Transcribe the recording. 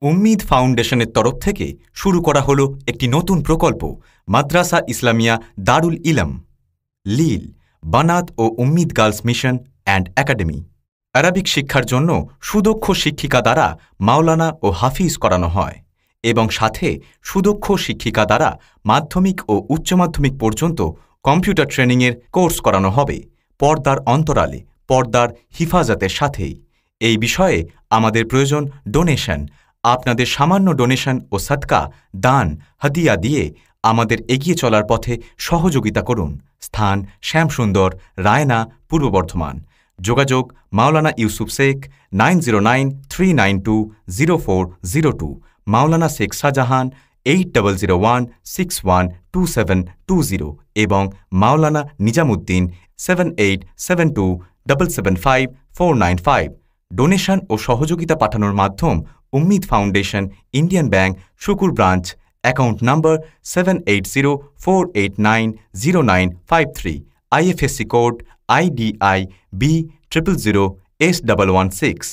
উম্মিদ ফাউন্ডেশনের তরফ থেকে শুরু করা হলো একটি নতুন প্রকল্প মাদ্রাসা ইসলামিয়া দারুল ইলম, লিল, বানাত ও Ummid girls mission and academy. Arabic শিক্ষার জন্য সুদক্ষ শিক্ষিকা দ্বারা মাওলানা ও হাফিজ করানো হয় এবং সাথে সুদক্ষ শিক্ষিকা দ্বারা মাধ্যমিক ও উচ্চ মাধ্যমিক পর্যন্ত কম্পিউটার ট্রেনিংয়ের কোর্স করানো হবে পর্দার অন্তরালে, পর্দার হিফাজতের সাথেই। এই বিষয়ে আমাদের প্রয়োজন ডোনেশন। আপনাদের সামান্য ডোনেশন ও সদকা, দান, হাদিয়া দিয়ে আমাদের এগিয়ে চলার পথে সহযোগিতা করুন। স্থান: শ্যামসুন্দর, রায়না, পূর্ব বর্ধমান। যোগাযোগ: মাওলানা ইউসুফ শেখ, 9093920402, মাওলানা শেখ শাহজাহান, 8001612720 এবং মাওলানা নিজামুদ্দিন, 7872775495। ডোনেশন ও সহযোগিতা পাঠানোর মাধ্যম: Ummid foundation, Indian bank, Shukur branch, account number 7804890953, IFSC code IDI B000116।